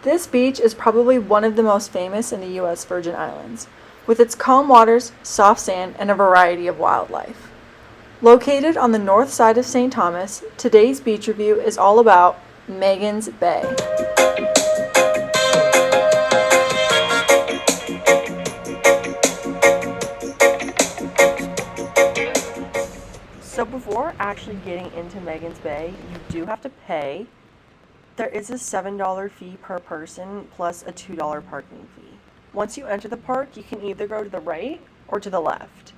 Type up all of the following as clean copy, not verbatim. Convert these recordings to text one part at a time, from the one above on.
This beach is probably one of the most famous in the U.S. Virgin Islands, with its calm waters, soft sand, and a variety of wildlife. Located on the north side of St. Thomas, today's beach review is all about Magens Bay. So before actually getting into Magens Bay, you do have to pay. There is a $7 fee per person plus a $2 parking fee. Once you enter the park, you can either go to the right or to the left.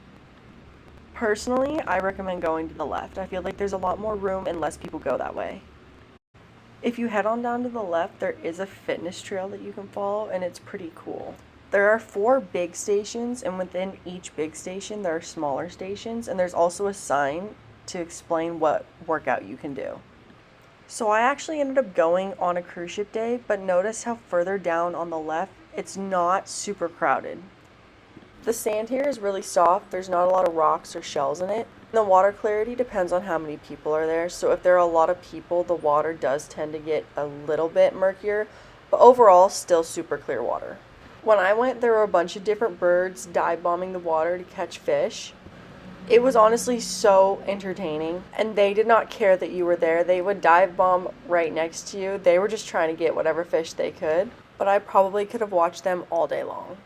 Personally, I recommend going to the left. I feel like there's a lot more room and less people go that way. If you head on down to the left, there is a fitness trail that you can follow, and it's pretty cool. There are 4 big stations, and within each big station, there are smaller stations, and there's also a sign to explain what workout you can do. So I actually ended up going on a cruise ship day, but notice how further down on the left, it's not super crowded. The sand here is really soft, there's not a lot of rocks or shells in it. The water clarity depends on how many people are there, so if there are a lot of people, the water does tend to get a little bit murkier, but overall, still super clear water. When I went, there were a bunch of different birds dive bombing the water to catch fish. It was honestly so entertaining, and they did not care that you were there. They would dive bomb right next to you. They were just trying to get whatever fish they could, but I probably could have watched them all day long.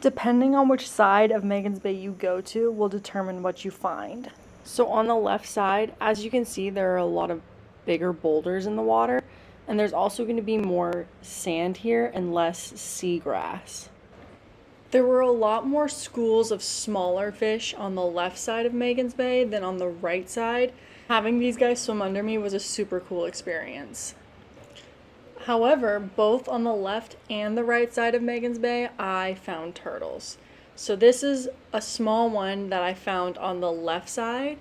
Depending on which side of Magens Bay you go to will determine what you find. So on the left side, as you can see, there are a lot of bigger boulders in the water, and there's also going to be more sand here and less seagrass. There were a lot more schools of smaller fish on the left side of Magens Bay than on the right side. Having these guys swim under me was a super cool experience. However, both on the left and the right side of Magens Bay, I found turtles. So this is a small one that I found on the left side,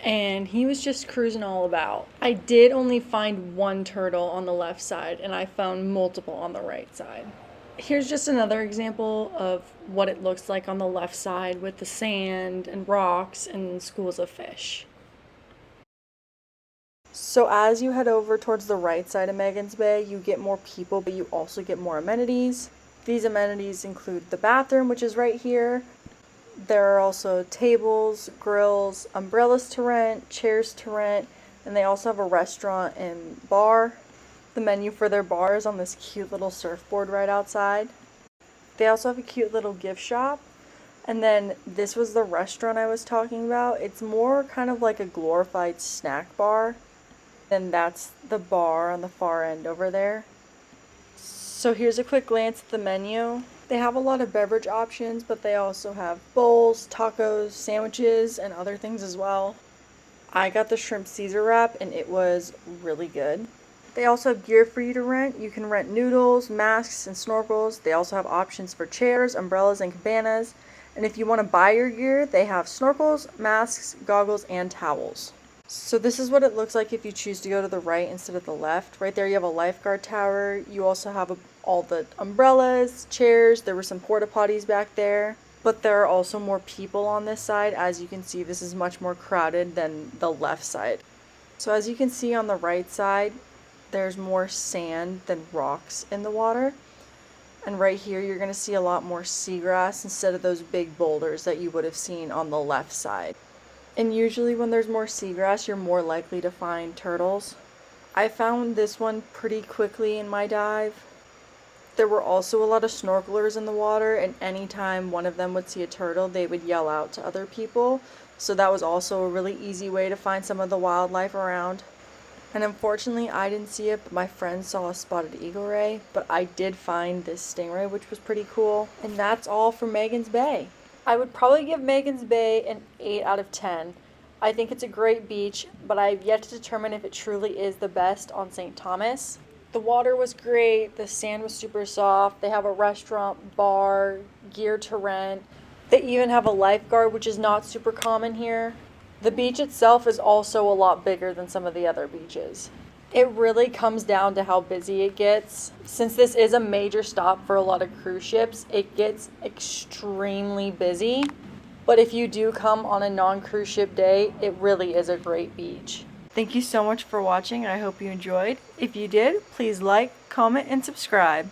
and he was just cruising all about. I did only find one turtle on the left side, and I found multiple on the right side. Here's just another example of what it looks like on the left side with the sand and rocks and schools of fish. So as you head over towards the right side of Magens Bay, you get more people, but you also get more amenities. These amenities include the bathroom, which is right here. There are also tables, grills, umbrellas to rent, chairs to rent, and they also have a restaurant and bar. The menu for their bar is on this cute little surfboard right outside. They also have a cute little gift shop. And then this was the restaurant I was talking about. It's more kind of like a glorified snack bar. And that's the bar on the far end over there. So here's a quick glance at the menu. They have a lot of beverage options, but they also have bowls, tacos, sandwiches, and other things as well. I got the shrimp Caesar wrap, and it was really good. They also have gear for you to rent. You can rent noodles, masks, and snorkels. They also have options for chairs, umbrellas, and cabanas. And if you want to buy your gear, they have snorkels, masks, goggles, and towels. So this is what it looks like if you choose to go to the right instead of the left. Right there you have a lifeguard tower. You also have all the umbrellas, chairs. There were some porta potties back there. But there are also more people on this side. As you can see, this is much more crowded than the left side. So as you can see on the right side, there's more sand than rocks in the water. And right here, you're going to see a lot more seagrass instead of those big boulders that you would have seen on the left side. And usually when there's more seagrass, you're more likely to find turtles. I found this one pretty quickly in my dive. There were also a lot of snorkelers in the water, and anytime one of them would see a turtle, they would yell out to other people. So that was also a really easy way to find some of the wildlife around. And unfortunately, I didn't see it, but my friend saw a spotted eagle ray. But I did find this stingray, which was pretty cool. And that's all for Magens Bay. I would probably give Magens Bay an 8 out of 10. I think it's a great beach, but I've yet to determine if it truly is the best on St. Thomas. The water was great, the sand was super soft, they have a restaurant, bar, gear to rent. They even have a lifeguard, which is not super common here. The beach itself is also a lot bigger than some of the other beaches. It really comes down to how busy it gets. Since this is a major stop for a lot of cruise ships, it gets extremely busy. But if you do come on a non-cruise ship day, it really is a great beach. Thank you so much for watching, and I hope you enjoyed. If you did, please like, comment, and subscribe.